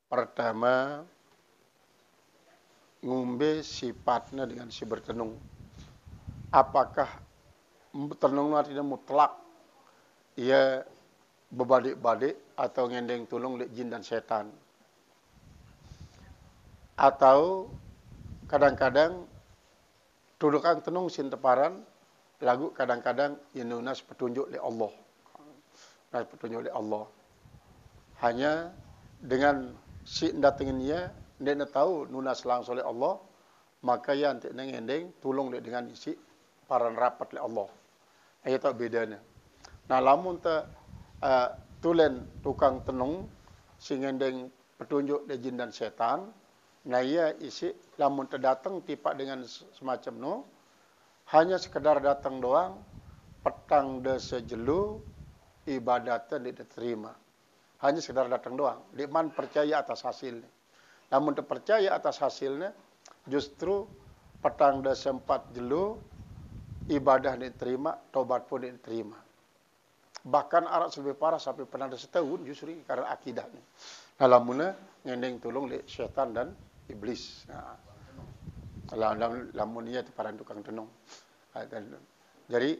Pertama, ngombe sifatnya dengan si bertenung. Apakah tenung artinya mutlak? Ia berbalik-balik atau ngendeng tulung lek jin dan setan. Atau kadang-kadang tudukan tenung sin teparan, lagu kadang-kadang inunas petunjuk oleh Allah. Nas petunjuk oleh Allah. Hanya dengan si datengin ia, dia tahu nunas langsung oleh Allah, maka ia nanti ngendeng tulung dengan isi paran rapat oleh Allah. Ayat tak bedanya. Nah, lamun ta tulen tukang tenung si ngendeng petunjuk dari jin dan setan, nah ia isi lamun terdatang tipak dengan semacam no, hanya sekedar datang doang, petang de sejelu, ibadatnya tidak diterima. Hanya sekedar datang doang. Diman percaya atas hasilnya. Namun terpercaya atas hasilnya, justru petang de sempat jelu, ibadah diterima, tobat pun diterima. Bahkan Arab lebih parah sampai pernah ada setahun justru karena akidahnya. Nah, lamunnya ngendeng tolong le syaitan dan iblis. Nah, lamun ia para tukang tenung. Jadi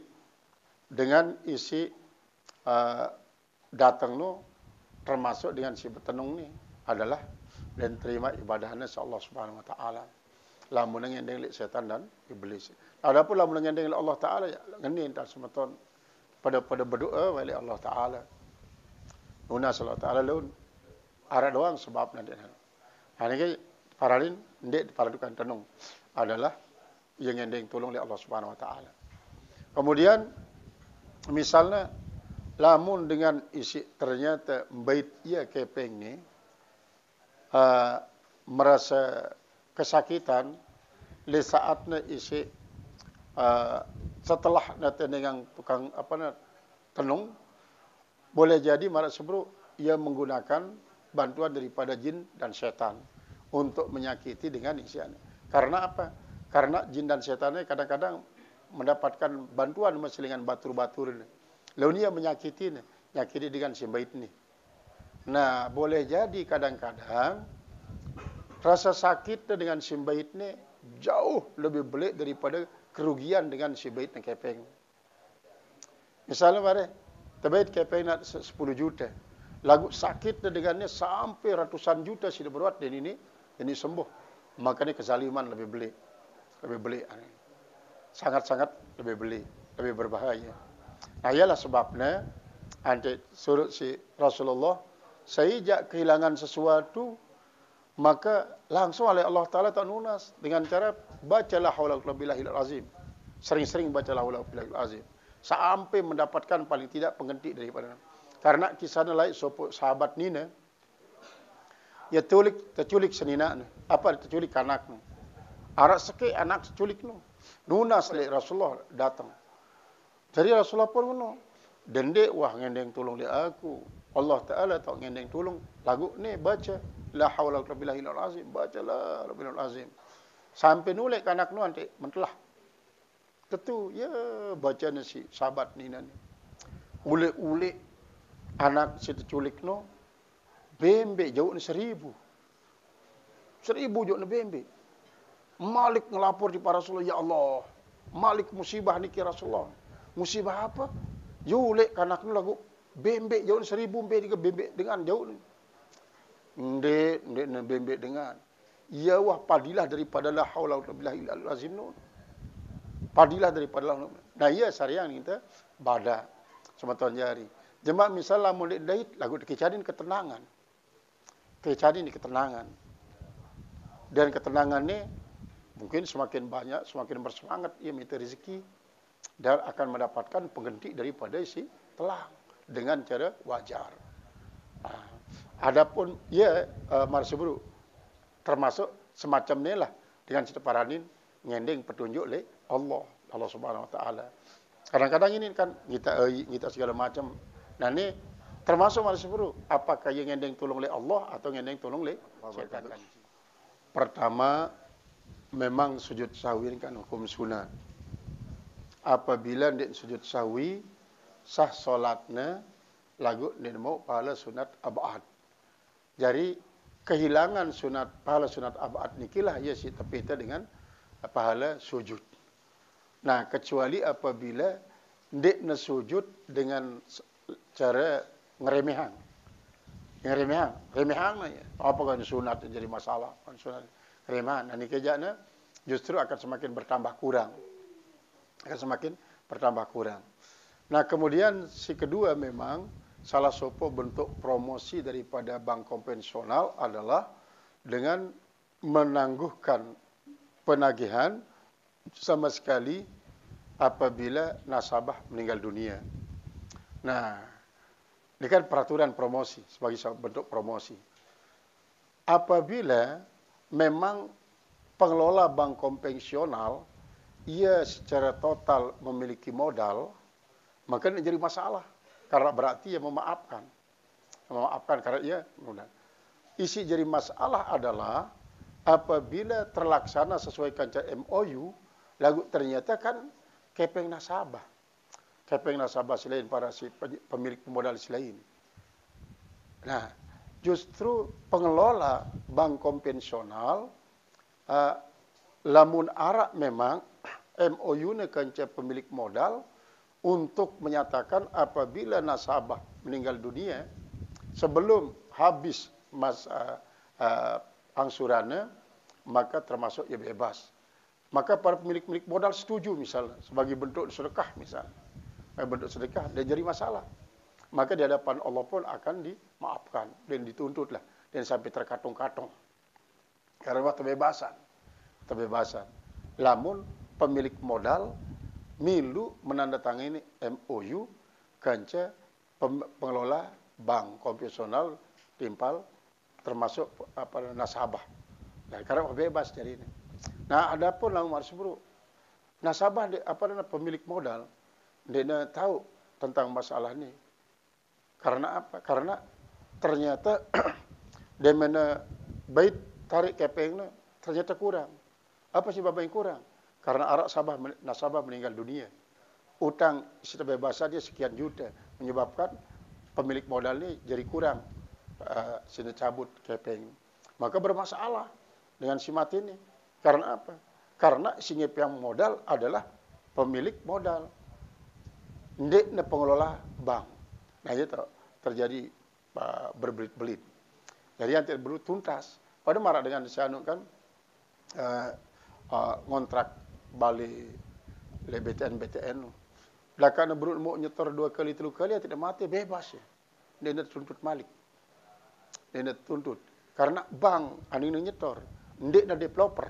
dengan isi datang no termasuk dengan si bertenung ni adalah dan terima ibadahnya Allah Subhanahu wa taala. Lamun ngendeng le syaitan dan iblis. Adapun lamun ngendeng le Allah taala ya ngenin tak semeton pada berdoa oleh Allah taala. Nunas Allah taala laun ara doang sebab nanti. Nah, ini paralin ndek para tukang tenung adalah yang ngendeng tolong oleh Allah Subhanahu wa taala. Kemudian misalnya lamun dengan isi ternyata bait ia kepeng ni merasa kesakitan le saatnya isi setelah nanti dengan tukang tenung boleh jadi marak sebru ia menggunakan bantuan daripada jin dan setan untuk menyakiti dengan isiannya. Karena apa? Karena jin dan setannya kadang-kadang mendapatkan bantuan dengan batur-batur ini. Lalu ia menyakiti ini, nyakiti dengan si bait ini. Nah, boleh jadi kadang-kadang rasa sakit dengan si bait ini jauh lebih belik daripada kerugian dengan si bait yang kepeng. Misalnya mari, terbait kepeng nak 10 juta. Lagu sakit dengannya sampai ratusan juta sudah beruat dan ini sembuh. Makanya kezaliman lebih belik. Lebih belik. Sangat-sangat lebih belik, lebih berbahaya. Nah, ialah sebabnya anti surut si Rasulullah sejak kehilangan sesuatu maka langsung oleh Allah Taala tak lunas dengan cara bacalah haula wala quwwata illa billahil azim. Sering-sering bacalah haula wala quwwata illa billahil azim sampai mendapatkan paling tidak pengganti daripada. Karena kisahnya lain sahabat Nina ya terculik senina apa terculik anaknya. Arak seke anak culik no. Nunas le Rasulullah datang. Jadi Rasulullah pun ngono. Dendek wah ngendeng tolong le aku. Allah Taala tak ngendeng tolong. Lagu ni baca la haula wala quwwata illa billahil azim. Bacalah rabbil azim. Sampai nulek anak nu nanti mentelah. Tentu ya bacanya si sahabat ni nanti. Ule-ule anak si terculik no bembe jauh ni 1000. 1000 jauh ni bembe. Malik ngelapor di para Rasulullah, ya Allah, Malik musibah ni kira Rasulullah. Musibah apa? Yulek kanak nu lagu bembek jauh 1000 bembek dengan jauh ni. Ndek bembek dengan. Ya wah padilah daripada la haula wala quwwata illa billah azim nu. Padilah daripada Allah. Nah iya sariang kita bada semeton jari. Jemaah misal lamun dait lagu dikecadin ketenangan. Kecadin di ketenangan. Dan ketenangan ni mungkin semakin banyak, semakin bersemangat ia minta rezeki dan akan mendapatkan pengganti daripada si telang dengan cara wajar. Adapun ia marsubru termasuk semacam ni lah dengan seteparanin ngendeng petunjuk le Allah Subhanahu Wa Taala. Kadang-kadang ini kan kita segala macam. Nah ni termasuk marsubru apakah yang ngendeng tolong le Allah atau ngendeng tolong le syaitan. Pertama memang sujud sahwi kan hukum sunat. Apabila dia sujud sahwi sah solatnya lagu nemo pahala sunat abad. Jadi kehilangan pahala sunat abad nikilah ia si tepita dengan pahala sujud. Nah, kecuali apabila ndekna sujud dengan cara ngeremehang. Remehang ya. Apa kan sunat jadi masalah, kan sunat remehan. Nah, nikahnya justru akan semakin bertambah kurang. Akan semakin bertambah kurang. Nah, kemudian si kedua memang salah satu bentuk promosi daripada bank konvensional adalah dengan menangguhkan penagihan sama sekali apabila nasabah meninggal dunia. Nah, ini kan peraturan promosi sebagai bentuk promosi. Apabila memang pengelola bank konvensional ia secara total memiliki modal, maka ini jadi masalah. Karena berarti ia memaafkan. Memaafkan karena ia mudah. Isi jadi masalah adalah apabila terlaksana sesuai kancah MOU, lalu ternyata kan kepeng nasabah. Kepeng nasabah selain para si pemilik modal selain. Nah, justru pengelola bank konvensional lamun arak memang MOU-nya kancah pemilik modal untuk menyatakan apabila nasabah meninggal dunia sebelum habis masa angsurannya, maka termasuk ia bebas. Maka para pemilik modal setuju misalnya sebagai bentuk sedekah misalnya. Bentuk sedekah dan jadi masalah. Maka di hadapan Allah pun akan dimaafkan dan dituntutlah dan sampai terkatung-katung. Karena kebebasan. Lamun pemilik modal milu menandatangani MOU kanca pengelola bank konvensional timpal termasuk nasabah. Nah, karena bebas dari ini. Nah, adapun lamun marsubru nasabah pemilik modal dia tahu tentang masalah ini. Karena apa? Karena ternyata dia mana bait tarik kepengnya ternyata kurang. Apa sih yang kurang? Karena nasabah meninggal dunia. Utang setelah bebasan dia sekian juta menyebabkan pemilik modal ini jadi kurang sini cabut kepeng. Maka bermasalah dengan si mati ini. Karena apa? Karena si yang modal adalah pemilik modal. Ndekna pengelola bank. Nah, itu terjadi berbelit-belit. Jadi yang tidak perlu tuntas. Pada marah dengan sianu kan ngontrak balik le BTN. Belakang berut mau nyetor 2 kali 3 kali tidak mati bebas ya. Dia tuntut malik. Dia tuntut. Karena bank anu nyetor, ndekna developer.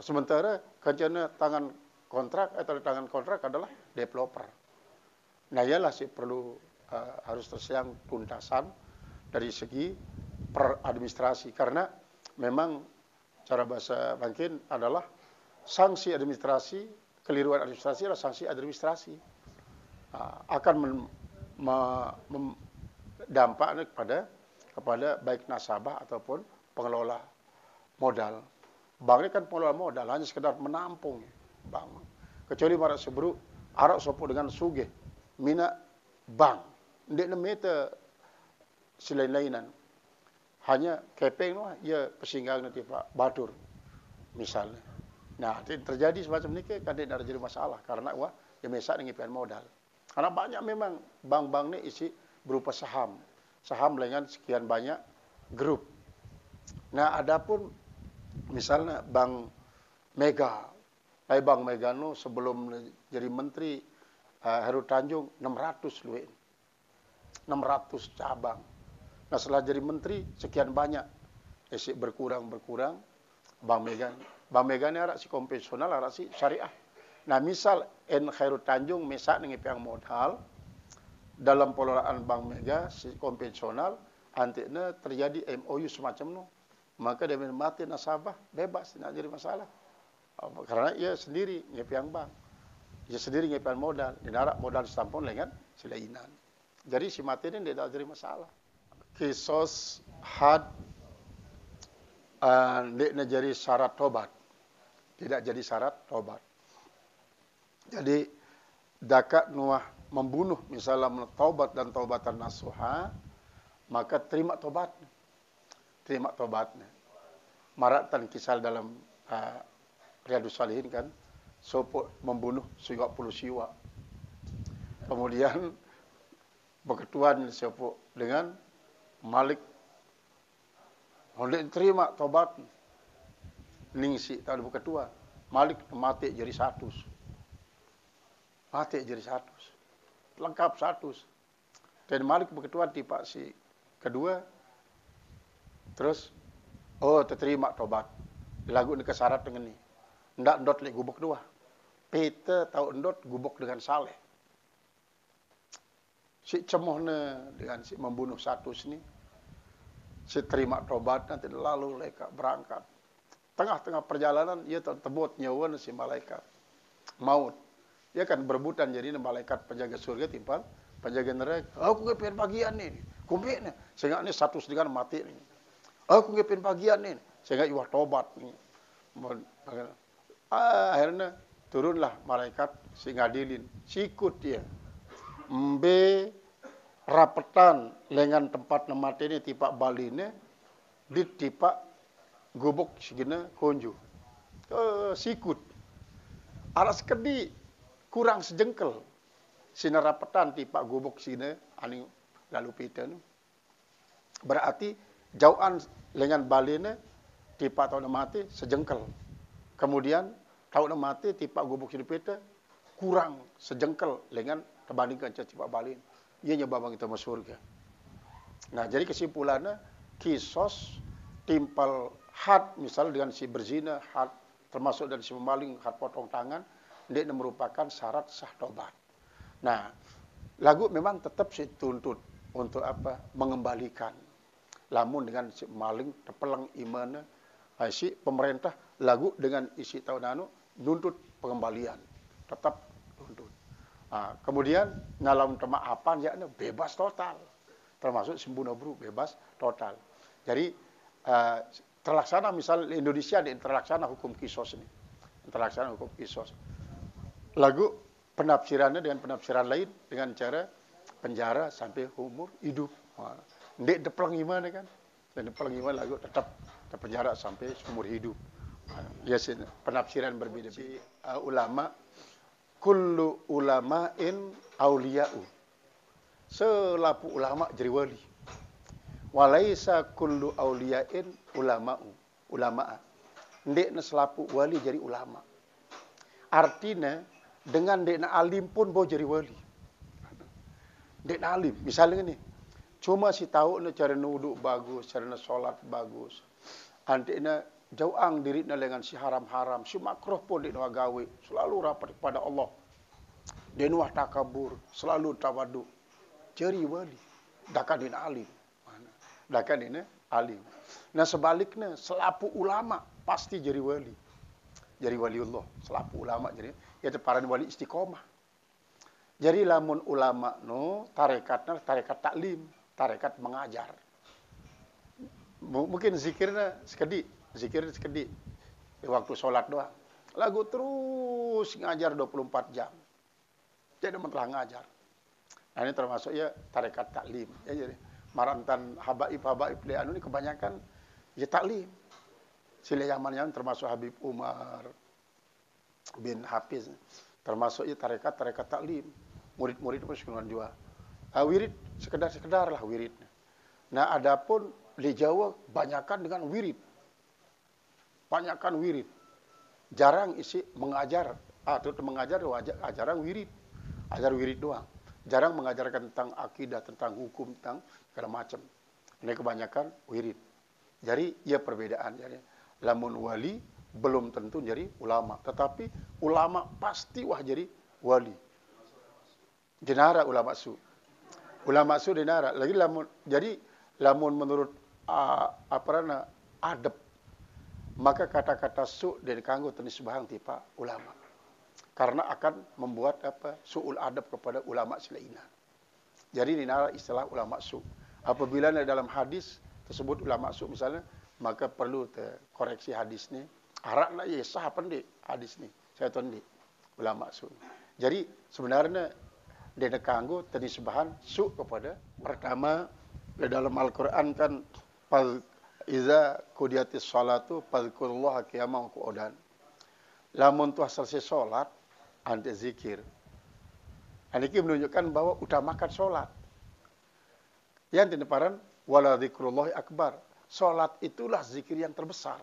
Sementara kancana tangan kontrak atau tangan kontrak adalah developer. Nah, ialah sih perlu harus tersiang tuntasan dari segi peradministrasi karena memang cara bahasa bangkin adalah sanksi administrasi, keliruan administrasi adalah sanksi administrasi. Akan dampaknya kepada baik nasabah ataupun pengelola modal. Bank ini kan pengelola modal hanya sekedar menampung bank. Kecuali marak sebru arak sopo dengan suge mina bank. Ndek nemeta selain-lainan. Hanya kepeng ia pesinggang nanti Pak Batur misalnya. Nah, terjadi semacam ini kan tidak jadi masalah karena dia mesak dengan modal. Karena banyak memang bank-bank ini isi berupa saham. Saham dengan sekian banyak grup. Nah, adapun misalnya Bank Mega. Bank Mega no sebelum jadi menteri Heru Tanjung 600 luwih. 600 cabang. Nah, setelah jadi menteri sekian banyak. Isi berkurang Bank Mega. Bank Mega ini arak si konvensional, arak si syariah. Nah, misal Heru Tanjung mesak dengan piang modal dalam pengelolaan Bank Mega si konvensional antiknya terjadi MOU semacam no. Maka dia mati nasabah bebas tidak jadi masalah. Karena ia sendiri ngepiang bank. Ia sendiri ngepiang modal. Dinarak modal setampun dengan selainan. Jadi si mati ini tidak jadi masalah. Kisos had tidak jadi syarat tobat. Tidak jadi syarat tobat. Jadi Daka nuah membunuh misalnya taubat dan taubatan nasuha, maka terima tobat. Terima tobatnya. Maratan kisah dalam Riyadhus Shalihin kan, sopo membunuh 30 siwa. Kemudian berketuan sopo dengan Malik, hendak terima tobat. Ningsi tak ada berketua. Malik mati jadi 100. Mati jadi 100. Lengkap 100. Dan Malik berketua di pak si kedua. Terus, terima tobat. Lagu ini kesyarat dengan ini. Ndak ndot lek gubuk dua. Peter tahu ndot gubuk dengan saleh. Si cemohnya dengan si membunuh 100 ini. Si terima tobat nanti lalu leka berangkat. Tengah-tengah perjalanan ia tebut nyawa si malaikat maut. Ia kan berebutan jadi malaikat penjaga surga timpal penjaga neraka. Aku ngepen bagian ini. Kumpetnya sehingga ini 100 dengan mati ini. Aku ngepen bagian ini sehingga iwah tobat ini. Akhirnya turunlah malaikat si ngadilin. Sikut dia. Mbe rapetan lengan tempat mati ini tipak baline di tipak gubuk segini konju. Sikut. Aras kedi kurang sejengkel. Sinar rapetan tipak gubuk segini ani lalu pita nu. Berarti jauhan lengan baline tipak tahun mati sejengkel. Kemudian tahun mati tipak gubuk segini pita kurang sejengkel lengan terbandingkan tipak balin. Ia nyebabang kita masuk surga. Nah, jadi kesimpulannya kisos timpal had misal dengan si berzina, had termasuk dari si pemaling, had potong tangan, dia merupakan syarat sah tobat. Nah, lagu memang tetap si tuntut untuk apa? Mengembalikan. Lamun dengan si maling terpelang imannya, si pemerintah lagu dengan isi tahun anu nuntut pengembalian, tetap tuntut. Nah, kemudian dalam temaapan ya bebas total, termasuk sembuh bro bebas total. Jadi terlaksana misal di Indonesia di terlaksana hukum kisos ini. Terlaksana hukum kisos. Lagu penafsirannya dengan penafsiran lain dengan cara penjara sampai umur hidup. Ndek deplang gimana kan? Dan deplang gimana lagu tetap penjara sampai umur hidup. Ya sih penafsiran berbeda-beda. Ulama kullu ulama'in auliya'u. Selapu ulama jadi wali. Walaisa kullu auliya'in ulama'a. Ndekna selapu wali jadi ulama. Artinya dengan ndekna alim pun boleh jadi wali. Ndekna alim, misalnya ini, cuma si tahu cara nuduk bagus, cara sholat bagus. Antikna jauang dirinya dengan si haram-haram, si makruh pun dia gawe, selalu rapat kepada Allah. Dia nuah takabur, selalu tawadu. Jadi wali, dakan dina alim. Dakan ini alim. Nah sebaliknya selapu ulama pasti jadi wali. Jadi waliullah. Selapu ulama jadi itu para wali istiqomah. Jadi lamun ulama no tarekatnya tarekat taklim, tarekat mengajar. Mungkin zikirnya sekedi di waktu sholat doang. Lagu terus ngajar 24 jam. Jadi telah ngajar. Nah ini termasuk ya tarekat taklim. Ya, jadi marantan habaib di anu ini kebanyakan ya taklim. Sila yang termasuk Habib Umar bin Hafiz, termasuk ya tarekat taklim. Murid-murid pun sekian juga. Wirid sekedar lah wirid. Nah adapun di Jawa banyakkan dengan wirid. Banyakkan wirid. Jarang isi mengajar. Terus mengajar jarang wirid. Ajar wirid doang. Jarang mengajarkan tentang akidah, tentang hukum, tentang segala macam. Ini kebanyakan wirid. Jadi, ya perbedaan. Jadi, lamun wali belum tentu jadi ulama. Tetapi ulama pasti wah jadi wali. Jenara ulama su. Ulama su jenara. Lagi lamun menurut adab, maka kata-kata su dan kanggo tenis bahang tipa ulama. Karena akan membuat su'ul adab kepada ulama selainnya. Jadi ini istilah ulama su. Apabila dalam hadis tersebut ulama su misalnya, maka perlu koreksi hadis ini. Arak nak ya sah pendik hadis ini. Saya tondi ulama su. Jadi sebenarnya dia kanggo tenisbahan su kepada pertama di dalam Al-Qur'an kan iza qudiyatis salatu fadhkurullaha qiyaman wa qu'udan. Lamun tuh selesai salat ante zikir. Ini menunjukkan bahwa utamakan salat. Yang tineparan wala dzikrullahi akbar. Salat itulah zikir yang terbesar.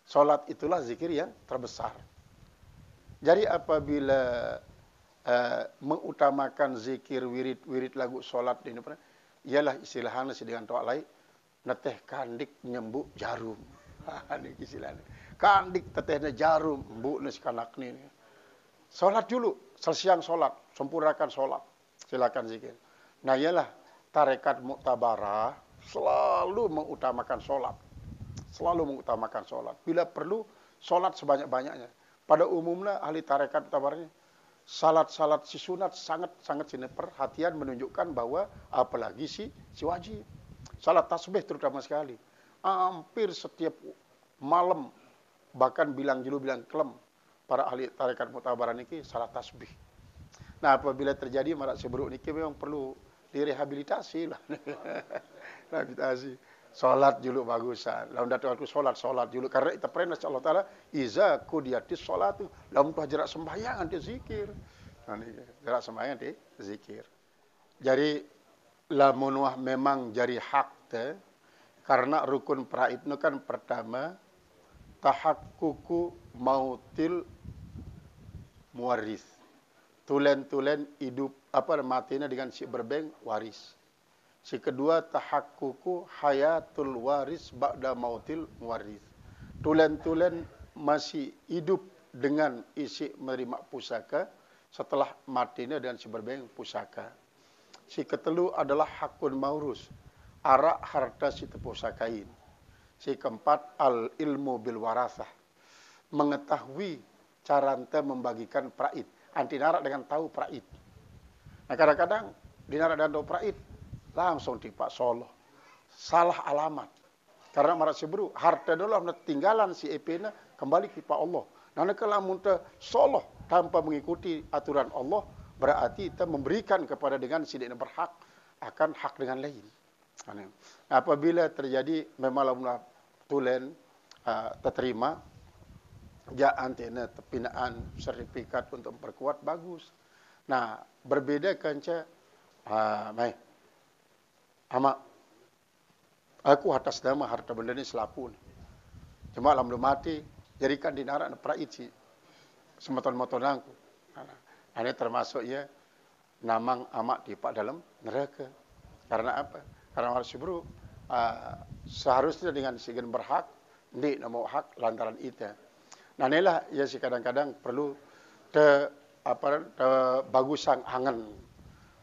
Salat itulah zikir yang terbesar. Jadi apabila mengutamakan zikir wirid lagu salat di depan, ialah istilahnya dengan doa lain neteh kandik nyembuk jarum. Ini istilahnya. Kandik tetehnya jarum, mbuk nes kanak ni. Salat dulu, selesai salat, sempurnakan salat. Silakan zikir. Nah, ialah tarekat muktabarah selalu mengutamakan salat. Selalu mengutamakan salat. Bila perlu salat sebanyak-banyaknya. Pada umumnya ahli tarekat muktabarahnya salat-salat si sunat sangat sini perhatian menunjukkan bahwa apalagi si wajib. Salat tasbih terutama sekali. Hampir setiap malam bahkan bilang kelem para ahli tarekat muktabarah niki salat tasbih. Nah, apabila terjadi marak seburuk niki memang perlu direhabilitasi lah. Rehabilitasi. Salat dulu bagusan. Lamun datang aku salat dulu karena kita pernah Allah taala iza qudiyatis salatu. Lamun tuh jarak sembahyang anti zikir. Nah, jarak sembahyang anti zikir. Jadi lamun wah memang jari hak teh karena rukun praid itu kan pertama tahakkuku mautil muwaris. Tulen hidup matinya dengan si berbeng waris. Si kedua tahakkuku hayatul waris ba'da mautil muwaris. Tulen masih hidup dengan isi menerima pusaka setelah matinya dengan si berbeng pusaka. Si ketelu adalah hakun maurus, arak harta si tepusakain. Si keempat al ilmu bil warasah, mengetahui cara ente membagikan praid. Anti narak dengan tahu praid. Nah, kadang-kadang dinarak dan tahu praid langsung tipak Solo. Salah alamat. Karena marak sebru harta dulu tinggalan si EP-na kembali ke Allah. Nah, kalau muntah Solo tanpa mengikuti aturan Allah, berarti kita memberikan kepada dengan sidik berhak akan hak dengan lain. Nah, apabila terjadi memang tulen terterima ja antena pembinaan sertifikat untuk memperkuat bagus. Nah, berbeda kanca ama aku atas nama harta benda ini selaku. Cuma lam mati jadikan dinarak praid si semeton-moton aku. Ini termasuk ya namang amak tipak dalam neraka. Karena apa? Karena harus bro seharusnya dengan sigen berhak ndi mau hak lantaran itu. Nah, inilah ya si kadang-kadang perlu bagusan angan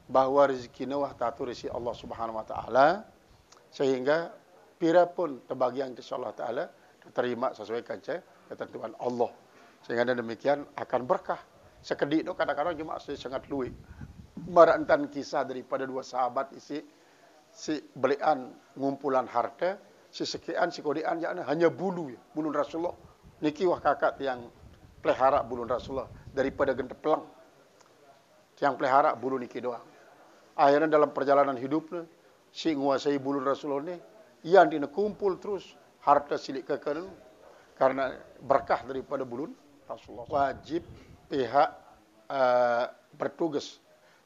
bahwa rezeki wah tatu rezeki Allah Subhanahu wa taala sehingga pira pun tebagian insya Allah taala diterima sesuai ketentuan Allah. Sehingga demikian akan berkah. Sekedik itu kadang-kadang cuma sangat luwih. Marantan kisah daripada dua sahabat si belian ngumpulan harta, si sekian si kodean hanya bulu Rasulullah. Niki wah kakak yang pelihara bulu Rasulullah daripada gentepelang. Yang pelihara bulu niki doang. Akhirnya dalam perjalanan hidupnya si nguasai bulu Rasulullah ini yang kumpul terus harta silik kekal karena berkah daripada bulu Rasulullah. Wajib pihak bertugas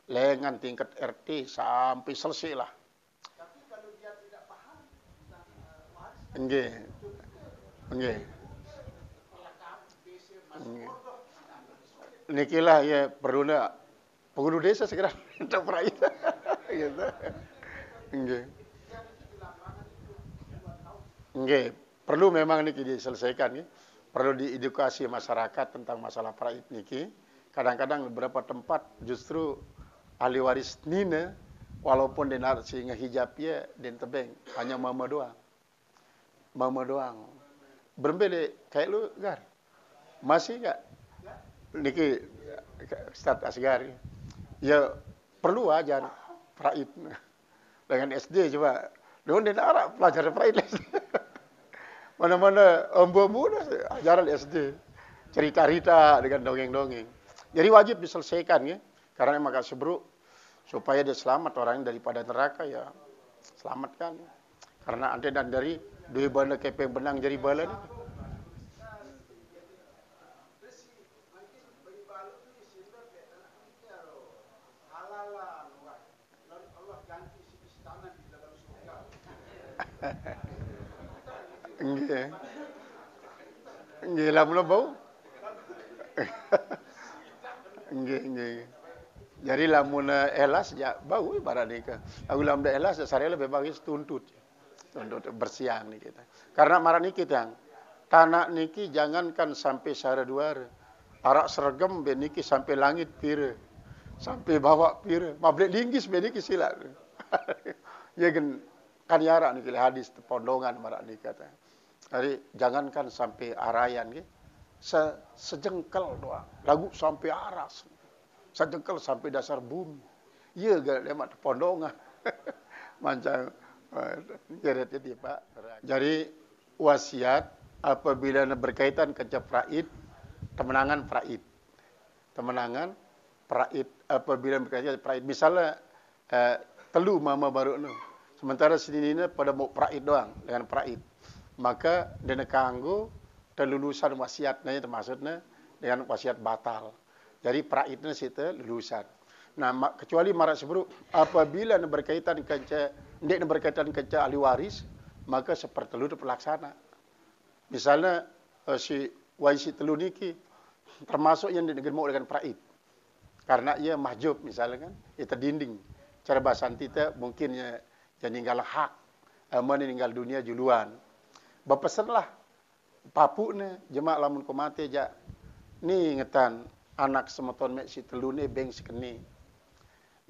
lengan tingkat RT sampai selesai lah. Tapi kalau dia tidak paham tentang waris, enggak. Nikilah ya perlunya penghulu desa segera untuk praid. Gitu. Enggak. Perlu memang niki diselesaikan ya. Perlu diedukasi masyarakat tentang masalah praid niki. Kadang-kadang beberapa tempat justru ahli waris nina walaupun dinar sehingga hijab ya dan tebeng hanya mama doang. Berbeda kayak lu Gar. Masih enggak? Niki Ustaz Asgar. Ya perlu ajar praid dengan SD coba. Dengan dinar pelajar praid. Mana-mana ombo muda ajaran SD. Cerita-cerita dengan dongeng-dongeng. Jadi wajib diselesaikan ya. Karena maka sebruk supaya dia selamat orang daripada neraka ya selamatkan. Karena ante dan dari dua bala kepeng benang jadi bala ni. Nggih. Nggih lamun bau. Nggih. Jadi lamun elas ya bau ibarat nika. Aku lamun elas sare lebih bagus tuntut. Tuntut bersiang nih kita. Karena marah niki tang. Tanah niki jangankan sampai sare duar. Arak seragam be niki sampai langit pire. Sampai bawah pire. Mablek linggis be niki silat. Ya kan yara niki hadis pondongan marah nika tang. Jadi jangankan sampai arayan gitu. Sejengkal doang. Lagu sampai aras. Sejengkal sampai dasar bumi. Iya gak lemak pondongan. Macam jeret itu Pak. Jadi wasiat apabila berkaitan ke praid, temenangan praid. Temenangan praid apabila berkaitan praid. Misalnya telu mama baru nu. Sementara sini pada mau praid doang dengan praid. Maka dene kanggo kelulusan wasiatnya termasuknya dengan wasiat batal. Jadi praidnya situ lulusan. Nah, kecuali marak sebruk apabila berkaitan ke ahli waris, maka sepertelu itu pelaksana. Misalnya si waisi telu niki termasuk yang digemuk dengan praid. Karena ia mahjub misalnya kan, itu dinding. Cara bahasa kita mungkin ya ninggal hak, meninggal dunia juluan. Bapesenlah papune jemaah lamun ko mate ja ni ngetan anak semeton mek si telune beng sekeni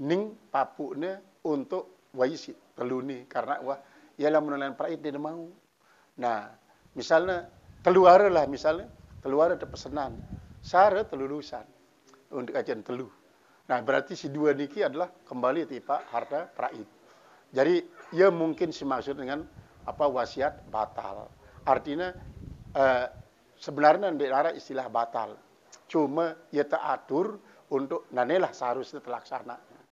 ning papune untuk waisi telune karena wah ia lamun lain praid dia mau. Nah misalnya teluara lah misalnya teluara ada pesanan sare telulusan untuk ajan telu. Nah berarti si dua niki adalah kembali tipa harta praid. Jadi ia mungkin dimaksud dengan apa wasiat batal. Artinya sebenarnya tidak istilah batal. Cuma ia teratur untuk nanelah seharusnya terlaksana.